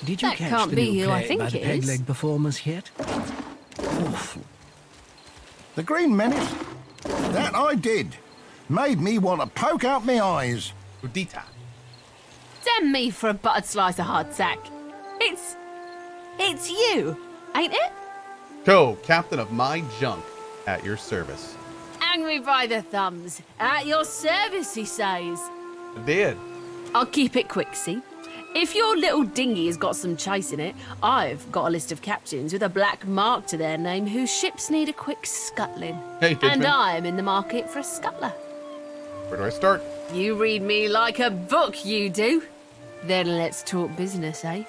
Did you That catch can't the be new who I play think by the it is. peg leg performers yet? Awful. The Green Menace? That I did. Made me want to poke out my eyes. Udita. Damn me for a buttered slice of hardtack. It's you, ain't it? Cohh, captain of my junk, at your service. Angry by the thumbs. At your service, he says. I did. I'll keep it quick, see? If your little dinghy has got some chase in it, I've got a list of captains with a black mark to their name whose ships need a quick scuttling. Hey, and Ditchman. I'm in the market for a scuttler. Where do I start? You read me like a book, you do. Then let's talk business, eh?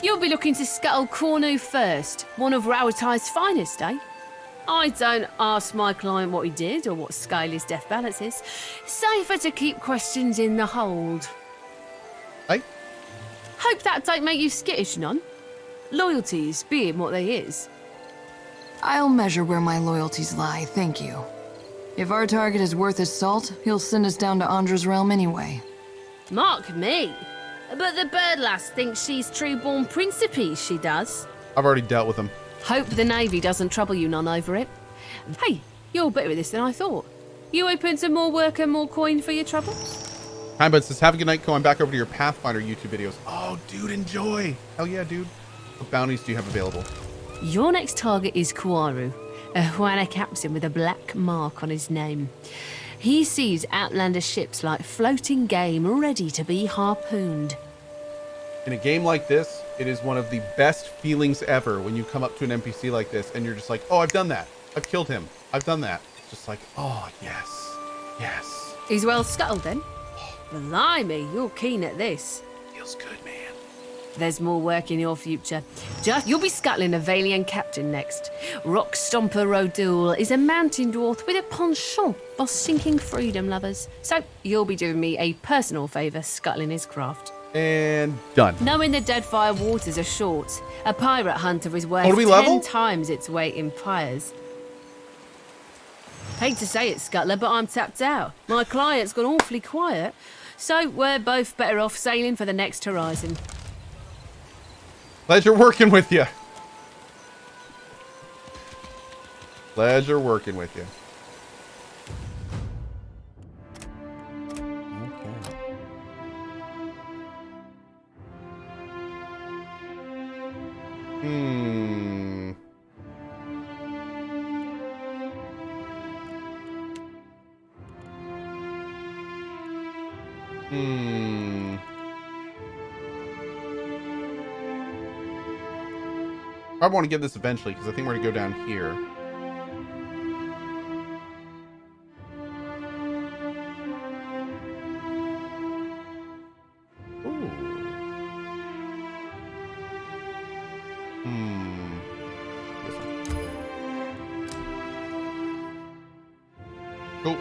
You'll be looking to scuttle Cohh first, one of Rowatai's finest, eh? I don't ask my client what he did or what scale his death balance is. Safer to keep questions in the hold. Hey? Hope that don't make you skittish, none. Loyalties being what they is. I'll measure where my loyalties lie, thank you. If our target is worth his salt, he'll send us down to Andra's realm anyway. Mark me. But the bird lass thinks she's true-born principe, she does. I've already dealt with him. Hope the Navy doesn't trouble you none over it. Hey, you're better at this than I thought. You open to more work and more coin for your trouble? Hi, bud says, have a good night, Cohh. I'm back over to your Pathfinder YouTube videos. Oh, dude, enjoy. Hell yeah, dude. What bounties do you have available? Your next target is Kuaru, a Huana captain with a black mark on his name. He sees outlander ships like floating game ready to be harpooned. In a game like this, it is one of the best feelings ever when you come up to an NPC like this and you're just like, oh, I've done that. I've killed him. I've done that. It's just like, oh, yes. Yes. He's well scuttled then. Blimey, you're keen at this. Feels good, man. There's more work in your future. You'll be scuttling a Valian captain next. Rock Stomper Rodul is a mountain dwarf with a penchant for sinking freedom lovers. So you'll be doing me a personal favour scuttling his craft. And done. Knowing the Deadfire waters are short, a pirate hunter is worth Oh, do we 10 level? times its weight in pyres. Hate to say it, Scuttler, but I'm tapped out. My client's gone awfully quiet, so we're both better off sailing for the next horizon. Pleasure working with you. Pleasure working with you. Okay. Hmm. I want to get this eventually because I think we're going to go down here. Ooh. This one. Cool.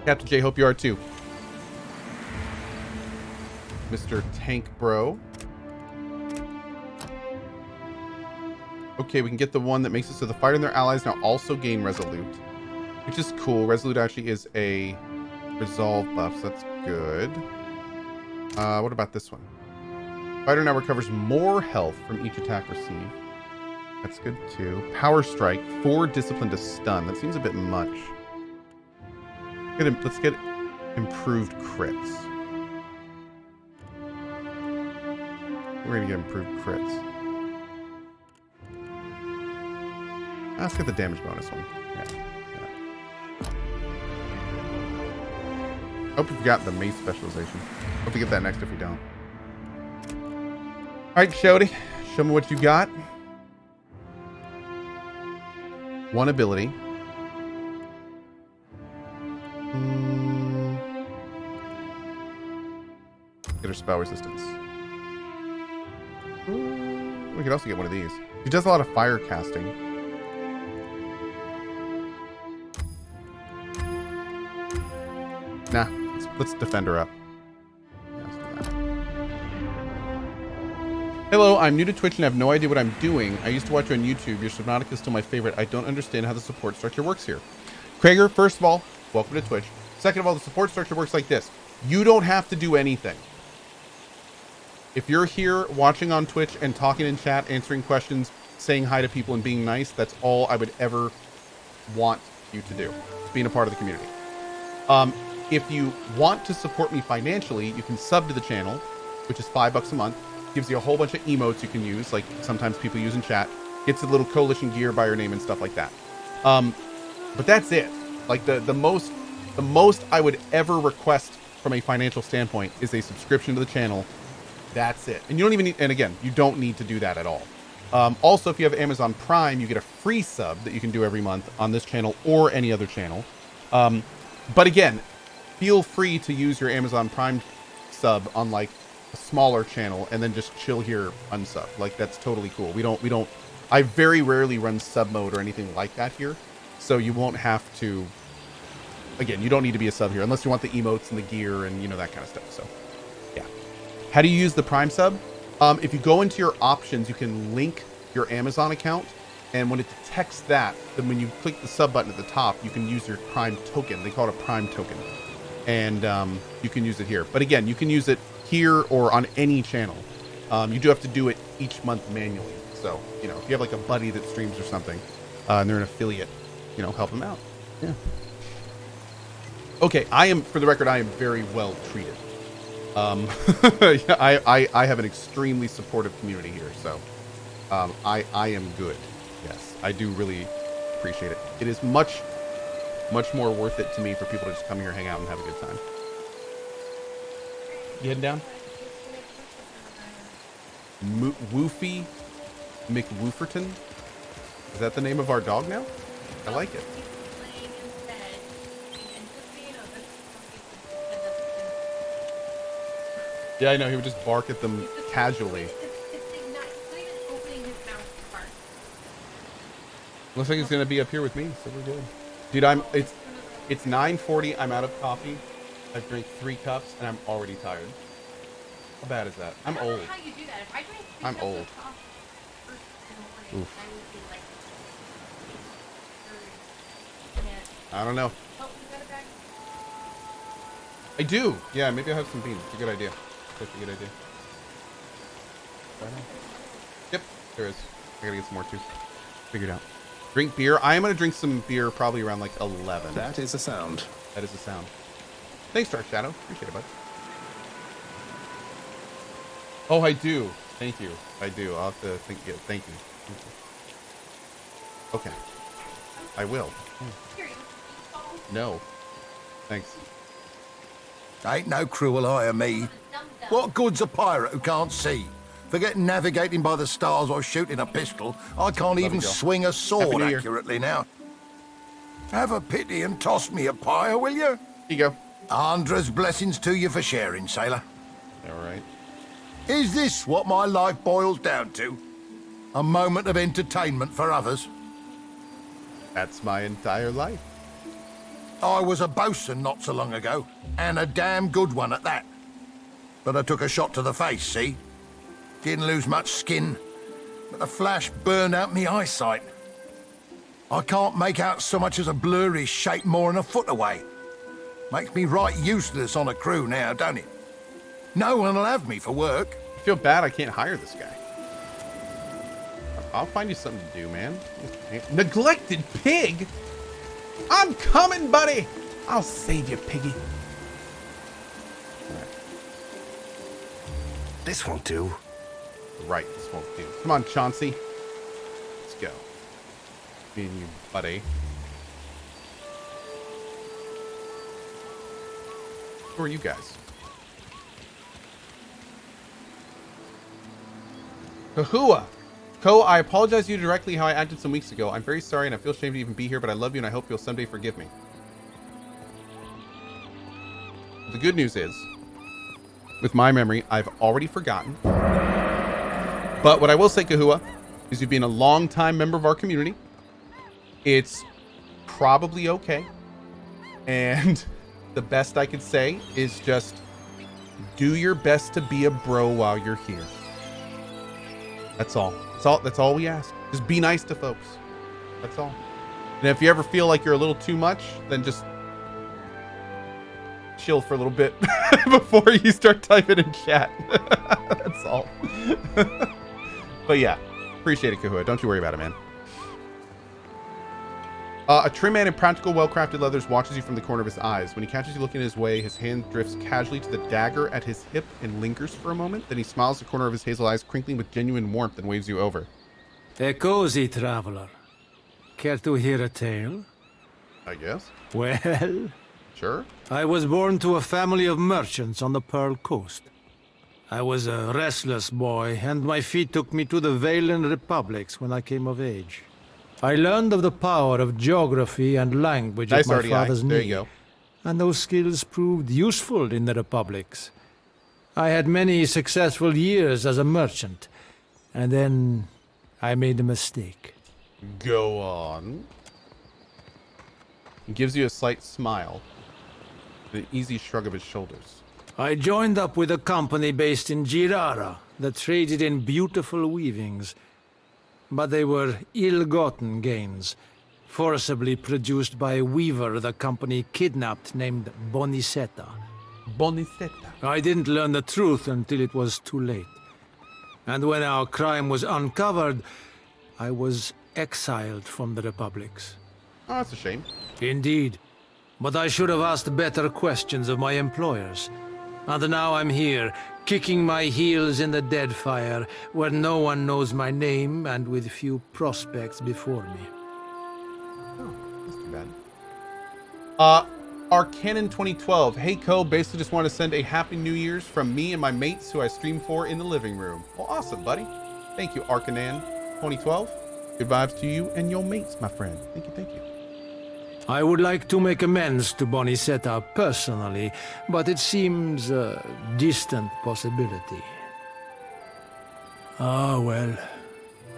Captain J, hope you are too. Mr. Tank Bro. Okay, we can get the one that makes it so the fighter and their allies now also gain Resolute, which is cool. Resolute actually is a resolve buff, so that's good. What about this one? Fighter now recovers more health from each attack received. That's good too. Power Strike, 4 discipline to stun. That seems a bit much. Let's get improved crits. We're gonna get improved crits. Let's get the damage bonus one. Yeah. Hope we've got the mace specialization. Hope we get that next if we don't. Alright, Shody. Show me what you got. One ability. Get her spell resistance. We could also get one of these. She does a lot of fire casting. Nah, let's defend her up. Yeah, let's do that. Hello, I'm new to Twitch and have no idea what I'm doing. I used to watch you on YouTube. Your Subnautica is still my favorite. I don't understand how the support structure works here. Krager, first of all, welcome to Twitch. Second of all, the support structure works like this. You don't have to do anything. If you're here watching on Twitch and talking in chat, answering questions, saying hi to people and being nice, that's all I would ever want you to do. Being a part of the community. If you want to support me financially, you can sub to the channel, which is $5 a month. Gives you a whole bunch of emotes you can use, like sometimes people use in chat. Gets a little coalition gear by your name and stuff like that. But that's it. Like the most I would ever request from a financial standpoint is a subscription to the channel. That's it. And you don't even need, and again, you don't need to do that at all. Also, if you have Amazon Prime, you get a free sub that you can do every month on this channel or any other channel. But again, feel free to use your Amazon Prime sub on like a smaller channel and then just chill here unsub. Like that's totally cool. We don't, I very rarely run sub mode or anything like that here. So you won't have to, again, you don't need to be a sub here unless you want the emotes and the gear and you know, that kind of stuff. So yeah. How do you use the Prime sub? If you go into your options, you can link your Amazon account. And when it detects that, then when you click the sub button at the top, you can use your Prime token. They call it a Prime token. And you can use it here. But again, you can use it here or on any channel. You do have to do it each month manually. So, you know, if you have like a buddy that streams or something, and they're an affiliate, you know, help them out. Yeah. Okay, for the record, I am very well treated. I have an extremely supportive community here. So I am good. Yes, I do really appreciate it. It is much more worth it to me for people to just come here, hang out, and have a good time. You heading down? Woofy McWooferton? Is that the name of our dog now? I like it. Yeah, I know. He would just bark at them casually. Looks like he's gonna be up here with me, so we're good. Dude, it's 9:40. I'm out of coffee. I've drank 3 cups and I'm already tired. How bad is that? I'm old. I'm old. Oof. I don't know. I do. Yeah, maybe I'll have some beans. It's a good idea. That's a good idea. Yep, there is. I gotta get some more too. Figured out. Drink beer. I am gonna drink some beer probably around like 11. That is a sound. That is a sound. Thanks, Dark Shadow. Appreciate it, bud. Oh, I do. Thank you. I do. I'll have to think. Yeah, thank you. Okay. I will. No. Thanks. Ain't no cruel eye of me. What good's a pirate who can't see? Forget navigating by the stars or shooting a pistol. I can't even swing a sword accurately now. Have a pity and toss me a pyre, will you? Here you go. Andra's blessings to you for sharing, sailor. All right. Is this what my life boils down to? A moment of entertainment for others? That's my entire life. I was a bosun not so long ago, and a damn good one at that. But I took a shot to the face, see? Didn't lose much skin, but the flash burned out me eyesight. I can't make out so much as a blurry shape more than a foot away. Makes me right useless on a crew now, don't it? No one will have me for work. I feel bad I can't hire this guy. I'll find you something to do, man. Neglected pig? I'm coming, buddy. I'll save you, piggy. Right. This won't do. Right, this won't do. Come on, Chauncey. Let's go. Me and you, buddy. Who are you guys? Cohh. Cohh, I apologize to you directly how I acted some weeks ago. I'm very sorry and I feel ashamed to even be here, but I love you and I hope you'll someday forgive me. The good news is, with my memory, I've already forgotten. But what I will say, Cohh, is you've been a long-time member of our community. It's probably okay. And the best I could say is just do your best to be a bro while you're here. That's all. That's all we ask. Just be nice to folks. That's all. And if you ever feel like you're a little too much, then just chill for a little bit before you start typing in chat. salt. But yeah, appreciate it, Cohh. Don't you worry about it, man. A trim man in practical, well-crafted leathers watches you from the corner of his eyes. When he catches you looking his way, his hand drifts casually to the dagger at his hip and lingers for a moment. Then he smiles, the corner of his hazel eyes crinkling with genuine warmth, and waves you over. A cozy traveler. Care to hear a tale? I guess. Well, Sure. I was born to a family of merchants on the Pearl Coast. I was a restless boy, and my feet took me to the Valen Republics when I came of age. I learned of the power of geography and language at my father's There knee, you go. and those skills proved useful in the republics. I had many successful years as a merchant, and then I made a mistake. Go on. He gives you a slight smile, and an easy shrug of his shoulders. I joined up with a company based in Girara that traded in beautiful weavings, but they were ill-gotten gains, forcibly produced by a weaver the company kidnapped named Bonicetta. Bonicetta. I didn't learn the truth until it was too late. And when our crime was uncovered, I was exiled from the republics. Oh, that's a shame. Indeed. But I should have asked better questions of my employers. And now I'm here, kicking my heels in the Deadfire, where no one knows my name and with few prospects before me. Oh, that's too bad. Arcanon 2012. Hey, Cohh, basically just want to send a Happy New Year's from me and my mates who I stream for in the living room. Well, awesome, buddy. Thank you, Arcanon 2012. Good vibes to you and your mates, my friend. Thank you, thank you. I would like to make amends to Bonicetta personally, but it seems a distant possibility. Ah, well,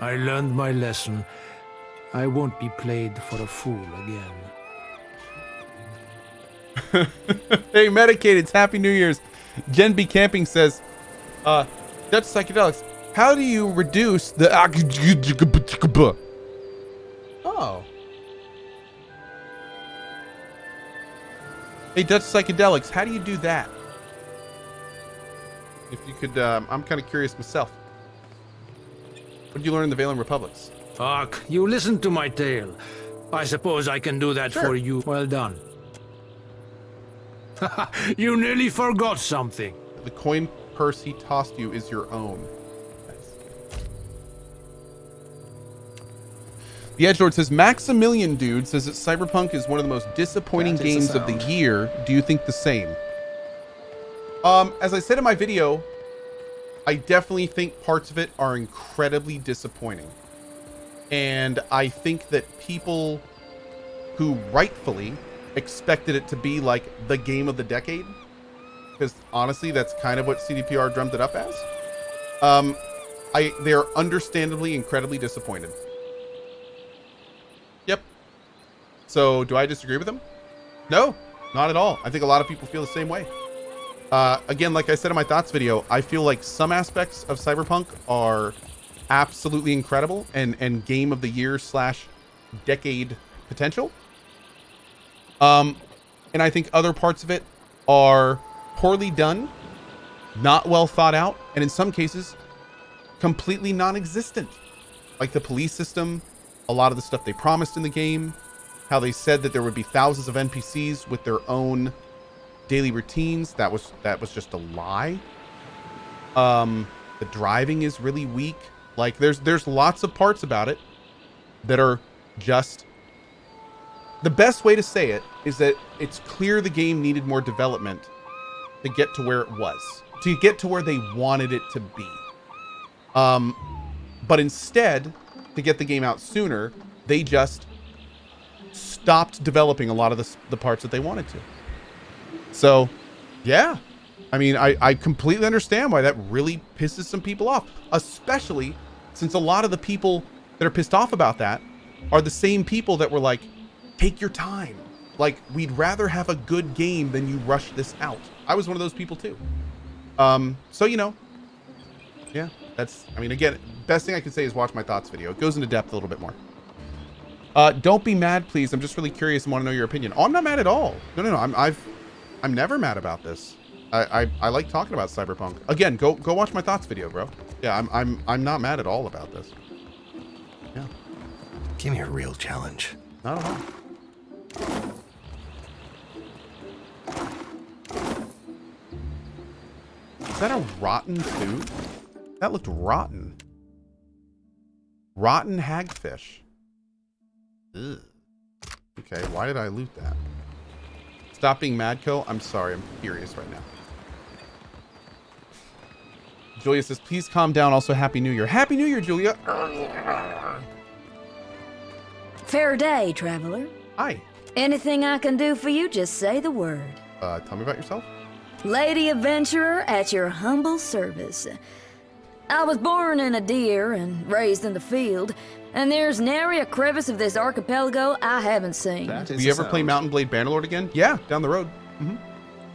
I learned my lesson. I won't be played for a fool again. Hey, Medicated, Happy New Year's. Jen B. Camping says, Dutch Psychedelics, how do you reduce the... Oh. Hey, Dutch Psychedelics, how do you do that? If you could, I'm kind of curious myself. What did you learn in the Valen Republics? Fuck, you listened to my tale. I suppose I can do that for you. Well done. You nearly forgot something. The coin purse he tossed you is your own. The Edgelord says, Maximilian Dude says that Cyberpunk is one of the most disappointing games of the year. Do you think the same? As I said in my video, I definitely think parts of it are incredibly disappointing. And I think that people who rightfully expected it to be like the game of the decade, because honestly, that's kind of what CDPR drummed it up as. They're understandably incredibly disappointed. Yep. So do I disagree with them? No, not at all. I think a lot of people feel the same way. Again, like I said in my thoughts video, I feel like some aspects of Cyberpunk are absolutely incredible and game of the year / decade potential. And I think other parts of it are poorly done, not well thought out, and in some cases, completely non-existent. Like the police system, a lot of the stuff they promised in the game, how they said that there would be thousands of NPCs with their own daily routines. That was just a lie. The driving is really weak. Like there's lots of parts about it that are just... The best way to say it is that it's clear the game needed more development to get to where it was, to get to where they wanted it to be. But instead, to get the game out sooner, they just stopped developing a lot of the parts that they wanted to. So, yeah. I mean, I completely understand why that really pisses some people off, especially since a lot of the people that are pissed off about that are the same people that were like, take your time. Like, we'd rather have a good game than you rush this out. I was one of those people too. So, you know, yeah, that's, I mean, again, best thing I can say is watch my thoughts video. It goes into depth a little bit more. Don't be mad, please. I'm just really curious and want to know your opinion. Oh, I'm not mad at all. No. I'm never mad about this. I like talking about Cyberpunk. Again, go watch my thoughts video, bro. Yeah, I'm not mad at all about this. Yeah. Give me a real challenge. Not at all. Is that a rotten tooth? That looked rotten. Rotten hagfish. Ugh. Okay, why did I loot that? Stop being mad, Co. I'm sorry, I'm furious right now. Julia says, please calm down. Also, Happy New Year. Happy New Year, Julia. Fair day, traveler. Hi. Anything I can do for you, just say the word. Tell me about yourself. Lady adventurer at your humble service. I was born in a deer and raised in the field, and there's nary a crevice of this archipelago I haven't seen. Will you ever play Mountain Blade Bannerlord again? Yeah, down the road.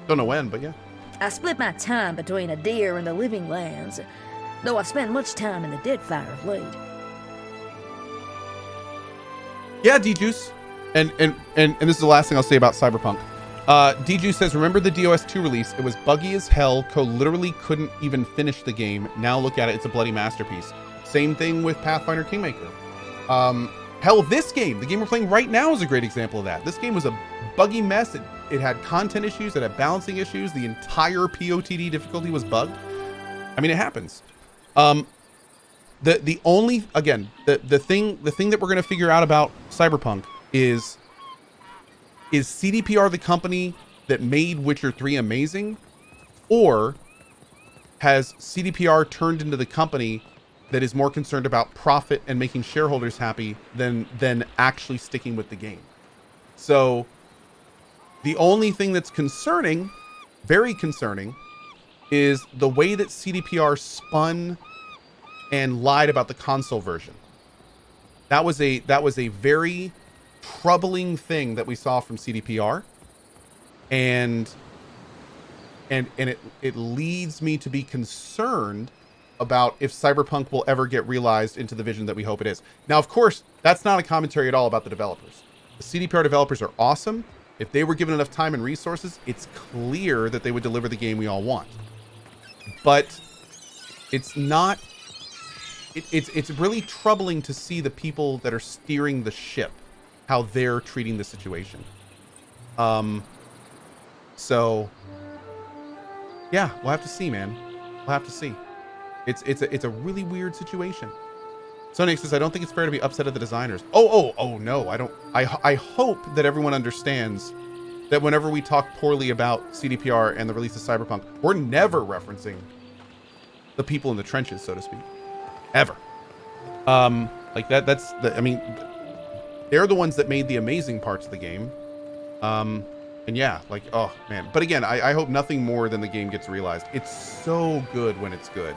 Don't know when, but yeah. I split my time between a deer and the living lands, though I've spent much time in the Deadfire of late. Yeah, D-Juice. And this is the last thing I'll say about Cyberpunk. D-Juice says, remember the DOS 2 release? It was buggy as hell. Cohh literally couldn't even finish the game. Now look at it. It's a bloody masterpiece. Same thing with Pathfinder Kingmaker. Hell, this game, the game we're playing right now, is a great example of that. This game was a buggy mess. It had content issues. It had balancing issues. The entire POTD difficulty was bugged. I mean, it happens. The only, again, the thing that we're going to figure out about Cyberpunk is CDPR the company that made Witcher 3 amazing, or has CDPR turned into the company that is more concerned about profit and making shareholders happy than actually sticking with the game? So the only thing that's concerning, very concerning, is the way that CDPR spun and lied about the console version. That was a very troubling thing that we saw from CDPR, and it leads me to be concerned about if Cyberpunk will ever get realized into the vision that we hope it is. Now, of course, that's not a commentary at all about the developers. The CDPR developers are awesome. If they were given enough time and resources, it's clear that they would deliver the game we all want. But it's not. It's really troubling to see the people that are steering the ship, how they're treating the situation. So yeah, we'll have to see, man. We'll have to see. It's a really weird situation. Sonic says, I don't think it's fair to be upset at the designers. Oh no, I don't. I hope that everyone understands that whenever we talk poorly about CDPR and the release of Cyberpunk, we're never referencing the people in the trenches, so to speak. Ever. Like that's the, I mean, they're the ones that made the amazing parts of the game. And yeah, like, oh man. But again, I hope nothing more than the game gets realized. It's so good when it's good.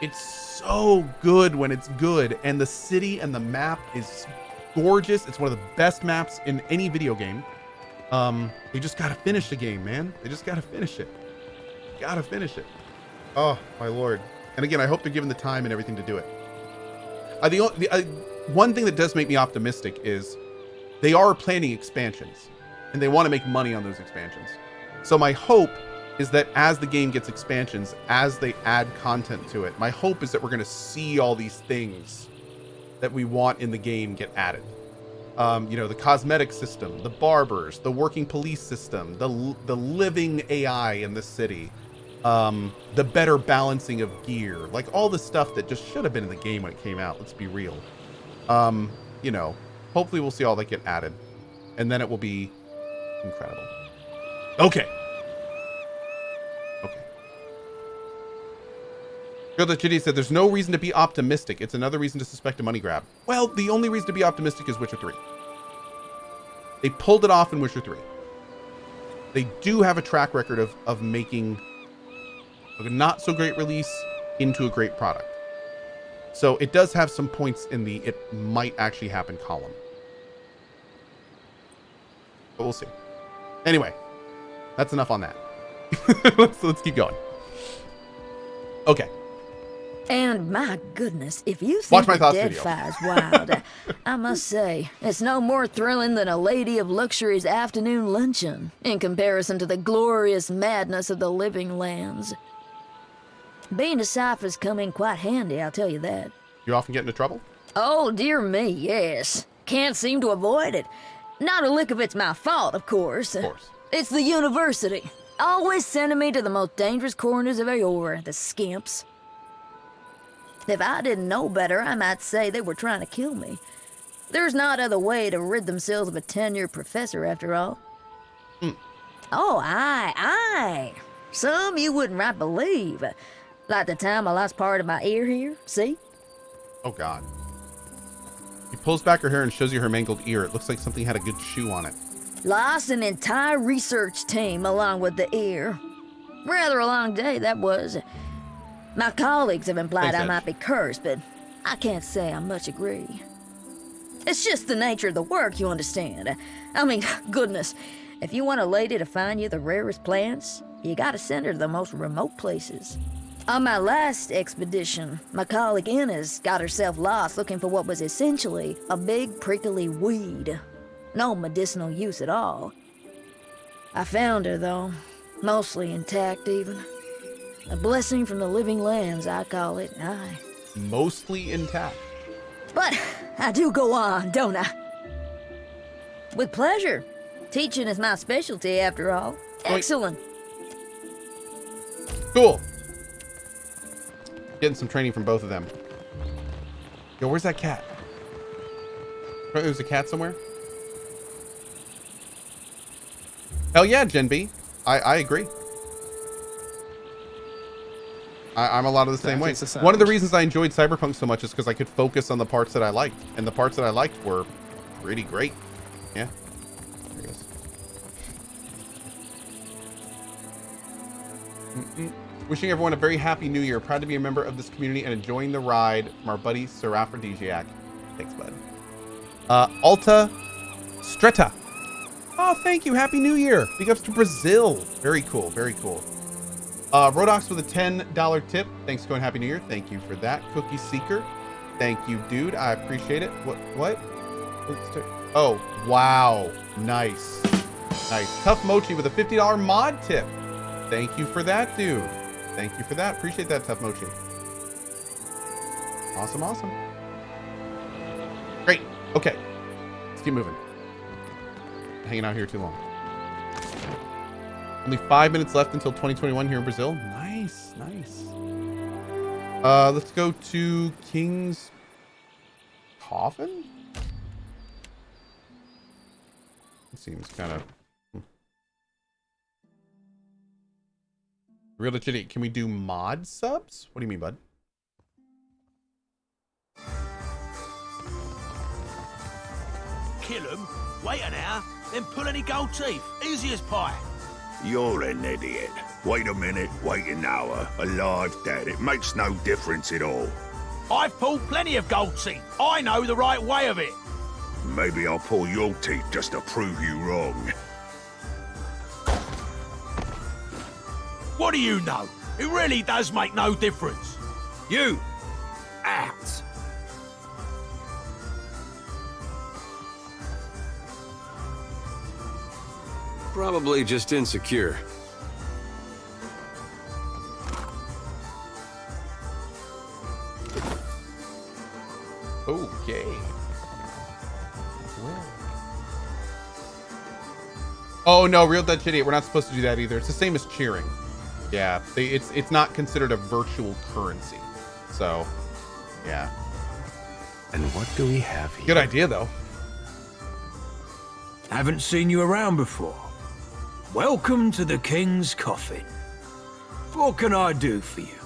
It's so good when it's good. And the city and the map is gorgeous. It's one of the best maps in any video game. They just gotta finish the game, man. They just gotta finish it. Gotta finish it. Oh my lord. And again, I hope they're given the time and everything to do it. One thing that does make me optimistic is they are planning expansions, and they want to make money on those expansions. So my hope is that as the game gets expansions, as they add content to it, my hope is that we're going to see all these things that we want in the game get added. You know, the cosmetic system, the barbers, the working police system, the living AI in the city, the better balancing of gear, like all the stuff that just should have been in the game when it came out. Let's be real. You know, hopefully we'll see all that get added, and then it will be incredible. Okay. Girl Chitty said, there's no reason to be optimistic. It's another reason to suspect a money grab. Well, the only reason to be optimistic is Witcher 3. They pulled it off in Witcher 3. They do have a track record of making a not so great release into a great product. So it does have some points in the it might actually happen column. But we'll see. Anyway, that's enough on that. Let's keep going. Okay. And my goodness, if you Watch think my the thoughts video. Deadfire's wild, I must say, it's no more thrilling than a Lady of Luxury's afternoon luncheon in comparison to the glorious madness of the living lands. Being a cipher's come in quite handy, I'll tell you that. You often get into trouble? Oh, dear me, yes. Can't seem to avoid it. Not a lick of it's my fault, of course. Of course. It's the university. Always sending me to the most dangerous corners of Eora, the skimps. If I didn't know better, I might say they were trying to kill me. There's not other way to rid themselves of a tenured professor, after all. Oh, aye. Some you wouldn't right believe. Like the time I lost part of my ear here, see? Oh, God. He pulls back her hair and shows you her mangled ear. It looks like something had a good shoe on it. Lost an entire research team along with the ear. Rather a long day, that was. My colleagues have implied I might be cursed, but I can't say I much agree. It's just the nature of the work, you understand. I mean, goodness, if you want a lady to find you the rarest plants, you gotta send her to the most remote places. On my last expedition, my colleague Inez got herself lost looking for what was essentially a big prickly weed. No medicinal use at all. I found her, though, mostly intact even. A blessing from the living lands, I call it, aye. Mostly intact. But I do go on, don't I? With pleasure. Teaching is my specialty, after all. Excellent. Cool. Getting some training from both of them. Yo, where's that cat? There's a cat somewhere? Hell yeah, Gen B. I agree. I'm a lot of the same way. One of the reasons I enjoyed Cyberpunk so much is because I could focus on the parts that I liked. And the parts that I liked were pretty great. Yeah. There it is. Wishing everyone a very happy new year. Proud to be a member of this community and enjoying the ride from our buddy Seraphrodisiac. Thanks, bud. Alta Stretta. Oh, thank you. Happy New Year. Big ups to Brazil. Very cool. Very cool. Rodox with a $10 tip. Thanks, going Happy New Year. Thank you for that. Cookie Seeker. Thank you, dude. I appreciate it. What? Oh, wow. Nice. Nice. Tough Mochi with a $50 mod tip. Thank you for that, dude. Thank you for that. Appreciate that, Tough Mochi. Awesome, awesome. Great. Okay. Let's keep moving. Hanging out here too long. Only 5 minutes left until 2021 here in Brazil. Nice, nice. Let's go to King's Coffin. It seems kind of real legit. Can we do mod subs? What do you mean, bud? Kill him, wait an hour, then pull any gold teeth. Easy as pie. You're an idiot. Wait a minute, wait an hour. Alive, dead, it makes no difference at all. I've pulled plenty of gold teeth. I know the right way of it. Maybe I'll pull your teeth just to prove you wrong. What do you know? It really does make no difference. You, out. Probably just insecure. Okay. Oh no, real Dutch idiot. We're not supposed to do that either. It's the same as cheering. Yeah, it's not considered a virtual currency. So, yeah. And what do we have here? Good idea though. Haven't seen you around before. Welcome to the King's Coffin. What can I do for you?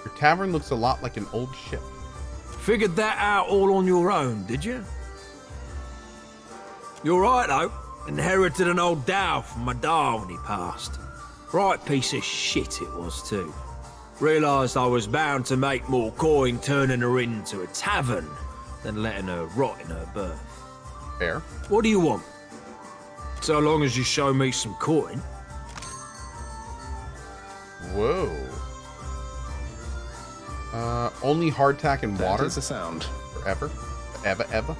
Your tavern looks a lot like an old ship. Figured that out all on your own, did you? You're right, though. Inherited an old dhow from my da when he passed. Right piece of shit it was, too. Realised I was bound to make more coin turning her into a tavern than letting her rot in her berth. Fair. What do you want? So long as you show me some coin. Whoa. Only hardtack and water. That is a sound. Forever. Ever.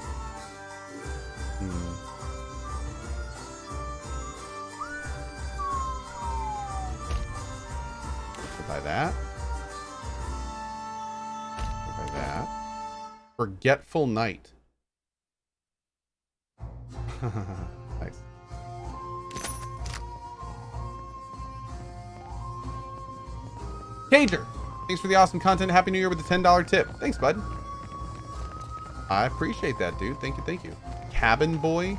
Buy that. Buy that. Forgetful Night. Nice. Cager, thanks for the awesome content. Happy New Year with a $10 tip. Thanks, bud. I appreciate that, dude. Thank you. Cabin Boy.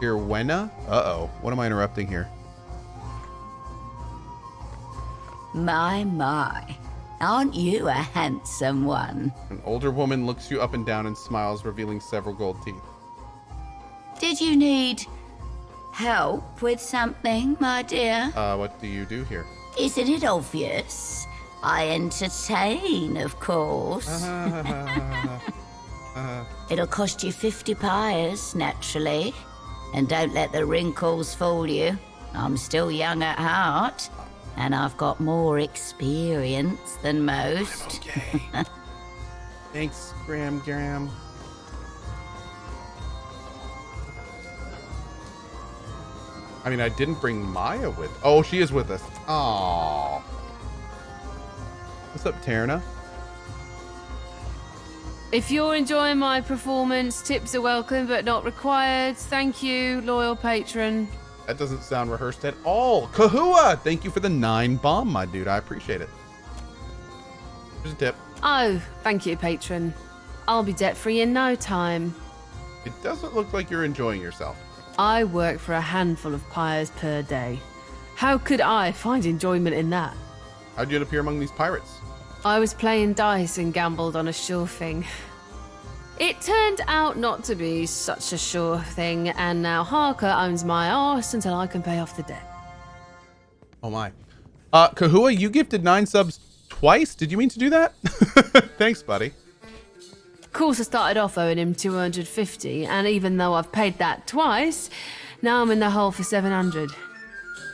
Irwena. Uh-oh. What am I interrupting here? My. Aren't you a handsome one? An older woman looks you up and down and smiles, revealing several gold teeth. Did you need help with something, my dear? What do you do here? Isn't it obvious? I entertain, of course. It'll cost you 50 pyres, naturally. And don't let the wrinkles fool you. I'm still young at heart. And I've got more experience than most. I'm okay. Thanks, Graham. I mean, I didn't bring Maya with. Oh, she is with us. Aww. What's up, Terna? If you're enjoying my performance, tips are welcome but not required. Thank you, loyal patron. That doesn't sound rehearsed at all. Cohh, thank you for the 9 bomb, my dude. I appreciate it. Here's a tip. Oh, thank you, patron. I'll be debt-free in no time. It doesn't look like you're enjoying yourself. I work for a handful of pyres per day. How could I find enjoyment in that? How'd you end up here among these pirates? I was playing dice and gambled on a sure thing. It turned out not to be such a sure thing, and now Harker owns my arse until I can pay off the debt. Oh my. Cohh, you gifted 9 subs twice? Did you mean to do that? Thanks, buddy. Of course, I started off owing him 250, and even though I've paid that twice, now I'm in the hole for 700.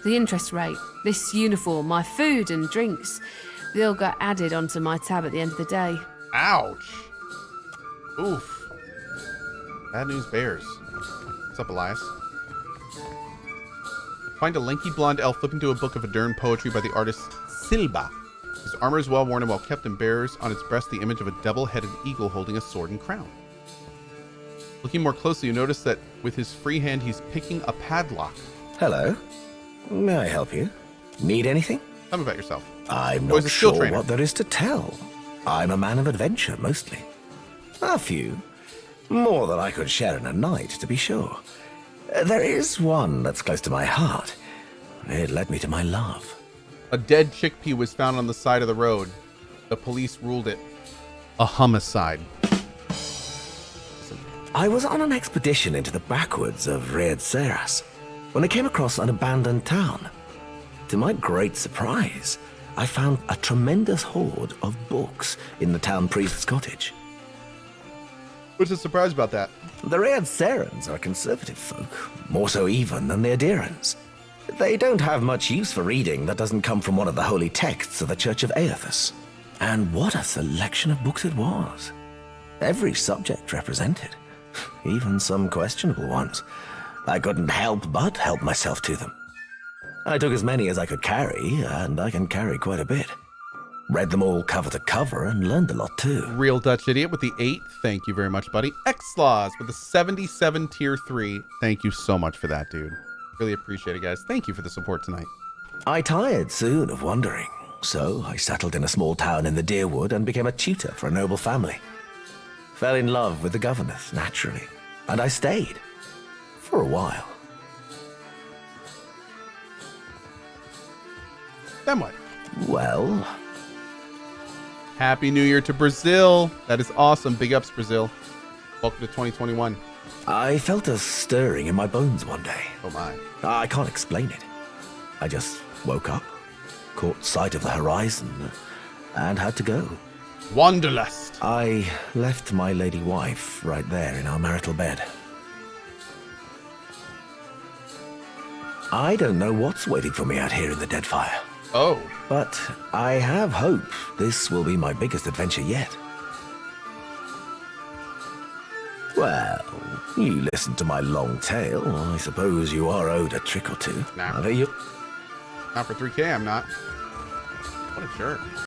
The interest rate, this uniform, my food and drinks, they all got added onto my tab at the end of the day. Ouch. Oof. Bad news bears. What's up, Elias? Find a lanky blonde elf flipping through a book of Adern poetry by the artist Silba. His armor is well worn and well kept and bears on its breast the image of a double-headed eagle holding a sword and crown. Looking more closely, you notice that with his free hand, he's picking a padlock. Hello. May I help you? Need anything? Tell me about yourself. I'm not sure what there is to tell. I'm a man of adventure, mostly. A few. More than I could share in a night, to be sure. There is one that's close to my heart. It led me to my love. A dead chickpea was found on the side of the road. The police ruled it a homicide. I was on an expedition into the backwoods of Read Seras when I came across an abandoned town. To my great surprise, I found a tremendous hoard of books in the town priest's cottage. What's the surprise about that? The Read Serans are conservative folk, more so even than the Adirans. They don't have much use for reading that doesn't come from one of the holy texts of the Church of Aethys. And what a selection of books it was. Every subject represented, even some questionable ones. I couldn't help but help myself to them. I took as many as I could carry, and I can carry quite a bit. Read them all cover to cover and learned a lot too. Real Dutch Idiot with the 8. Thank you very much, buddy. X-Laws with the 77 tier 3. Thank you so much for that, dude. Really appreciate it, guys. Thank you for the support tonight. I tired soon of wandering, so I settled in a small town in the Deerwood and became a tutor for a noble family. Fell in love with the governess, naturally, and I stayed. For a while. Then what? Well... Happy New Year to Brazil. That is awesome. Big ups, Brazil. Welcome to 2021. I felt a stirring in my bones one day. Oh my. I can't explain it. I just woke up, caught sight of the horizon, and had to go. Wanderlust. I left my lady wife right there in our marital bed. I don't know what's waiting for me out here in the Deadfire. Oh. But I have hope this will be my biggest adventure yet. Well, you listened to my long tale. I suppose you are owed a trick or two. Nah. Are you? Not for 3K, I'm not. What a jerk.